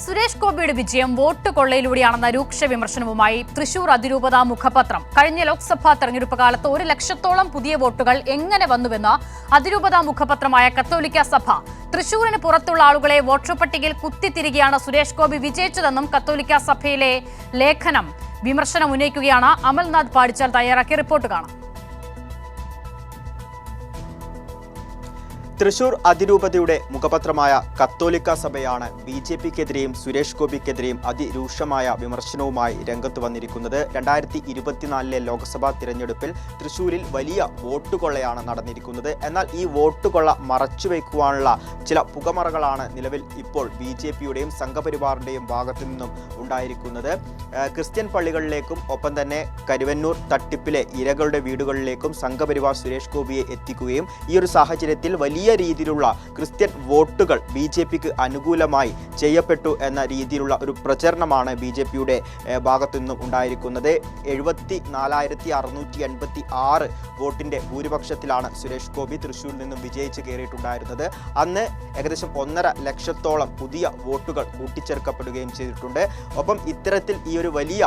സുരേഷ് ഗോപിയുടെ വിജയം വോട്ട് കൊള്ളയിലൂടെയാണെന്ന രൂക്ഷ വിമർശനവുമായി തൃശൂർ അതിരൂപത മുഖപത്രം. കഴിഞ്ഞ ലോക്സഭാ തെരഞ്ഞെടുപ്പ് കാലത്ത് 1 ലക്ഷത്തോളം പുതിയ വോട്ടുകൾ എങ്ങനെ വന്നുവെന്ന് അതിരൂപത മുഖപത്രമായ കത്തോലിക്ക സഭ. തൃശൂരിന് പുറത്തുള്ള ആളുകളെ വോട്ടർ പട്ടികയിൽ കുത്തിത്തിരികെയാണ് സുരേഷ് ഗോപി വിജയിച്ചതെന്നും കത്തോലിക്ക സഭയിലെ ലേഖനം വിമർശനം ഉന്നയിക്കുകയാണ്. അമൽനാഥ് പാടിച്ചാൽ തയ്യാറാക്കിയ റിപ്പോർട്ട് കാണാം. തൃശൂർ അതിരൂപതയുടെ മുഖപത്രമായ കത്തോലിക്ക സഭയാണ് BJPക്കെതിരെയും സുരേഷ് ഗോപിക്കെതിരെയും അതിരൂക്ഷമായ വിമർശനവുമായി രംഗത്ത് വന്നിരിക്കുന്നത്. 2024 ലോക്സഭാ തിരഞ്ഞെടുപ്പിൽ തൃശൂരിൽ വലിയ വോട്ട് കൊള്ളയാണ് നടന്നിരിക്കുന്നത്. എന്നാൽ ഈ വോട്ട് കൊള്ള മറച്ചുവെക്കുവാനുള്ള ചില പുകമറകളാണ് നിലവിൽ ഇപ്പോൾ BJPയുടെയും സംഘപരിവാറിന്റെയും ഭാഗത്തു നിന്നും ഉണ്ടായിരിക്കുന്നത്. ക്രിസ്ത്യൻ പള്ളികളിലേക്കും ഒപ്പം തന്നെ കരുവന്നൂർ തട്ടിപ്പിലെ ഇരകളുടെ വീടുകളിലേക്കും സംഘപരിവാർ സുരേഷ് ഗോപിയെ എത്തിക്കുകയും ഈ ഒരു സാഹചര്യത്തിൽ വലിയ രീതിയിലുള്ള ക്രിസ്ത്യൻ വോട്ടുകൾ BJPക്ക് അനുകൂലമായി ചെയ്യപ്പെട്ടു എന്ന രീതിയിലുള്ള ഒരു പ്രചരണമാണ് BJPയുടെ ഭാഗത്തു നിന്നും ഉണ്ടായിരിക്കുന്നത്. 74,686 വോട്ടിന്റെ ഭൂരിപക്ഷത്തിലാണ് സുരേഷ് ഗോപി തൃശ്ശൂരിൽ നിന്നും വിജയിച്ച് കയറിയിട്ടുണ്ടായിരുന്നത്. അന്ന് ഏകദേശം 1.5 ലക്ഷത്തോളം പുതിയ വോട്ടുകൾ കൂട്ടിച്ചേർക്കപ്പെടുകയും ചെയ്തിട്ടുണ്ട്. ഒപ്പം ഇത്തരത്തിൽ ഈ ഒരു വലിയ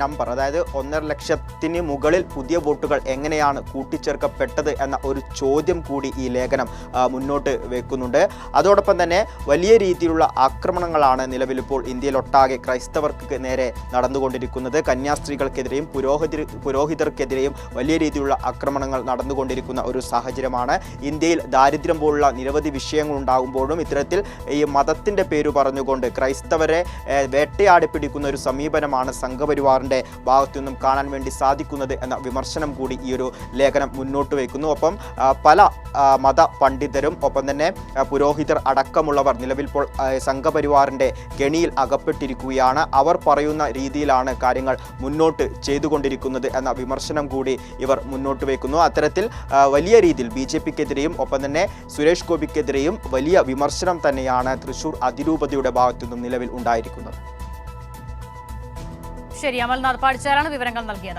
നമ്പർ, അതായത് 1.5 ലക്ഷത്തിന് മുകളിൽ പുതിയ വോട്ടുകൾ എങ്ങനെയാണ് കൂട്ടിച്ചേർക്കപ്പെട്ടത് എന്ന ഒരു ചോദ്യം കൂടി ഈ ലേഖനം മുന്നോട്ട് വെക്കുന്നുണ്ട്. അതോടൊപ്പം തന്നെ വലിയ രീതിയിലുള്ള ആക്രമണങ്ങളാണ് നിലവിലിപ്പോൾ ഇന്ത്യയിലൊട്ടാകെ ക്രൈസ്തവർക്ക് നേരെ നടന്നുകൊണ്ടിരിക്കുന്നത്. കന്യാസ്ത്രീകൾക്കെതിരെയും പുരോഹിതർക്കെതിരെയും വലിയ രീതിയിലുള്ള ആക്രമണങ്ങൾ നടന്നുകൊണ്ടിരിക്കുന്ന ഒരു സാഹചര്യമാണ്. ഇന്ത്യയിൽ ദാരിദ്ര്യം പോലുള്ള നിരവധി വിഷയങ്ങൾ ഉണ്ടാകുമ്പോഴും ഇത്തരത്തിൽ ഈ മതത്തിൻ്റെ പേര് പറഞ്ഞുകൊണ്ട് ക്രൈസ്തവരെ വേട്ടയാടി പിടിക്കുന്ന ഒരു സമീപനമാണ് സംഘപരിവാറിൻ്റെ ഭാഗത്തു നിന്നും കാണാൻ വേണ്ടി സാധിക്കുന്നത് എന്ന വിമർശനം കൂടി ഈ ഒരു ലേഖനം മുന്നോട്ട് വയ്ക്കുന്നു. ഒപ്പം പല മത പണ്ഡിതരും ഒപ്പം തന്നെ പുരോഹിതർ അടക്കമുള്ളവർ നിലവിൽ സംഘപരിവാറിൻ്റെ കെണിയിൽ അകപ്പെട്ടിരിക്കുകയാണ്. അവർ പറയുന്ന രീതിയിലാണ് കാര്യങ്ങൾ മുന്നോട്ട് ചെയ്തുകൊണ്ടിരിക്കുന്നത് എന്ന വിമർശനം കൂടി ഇവർ മുന്നോട്ട് വയ്ക്കുന്നു. അത്തരത്തിൽ വലിയ രീതിയിൽ BJPക്കെതിരെയും ഒപ്പം തന്നെ സുരേഷ് ഗോപിക്കെതിരെയും വലിയ വിമർശനം തന്നെയാണ് തൃശൂർ അതിരൂപതയുടെ ഭാഗത്തു നിന്നും നിലവിൽ ഉണ്ടായിരിക്കുന്നത്. ശരി, അമൽനാഥ് പാടിച്ചാലാണ് വിവരങ്ങൾ നൽകിയത്.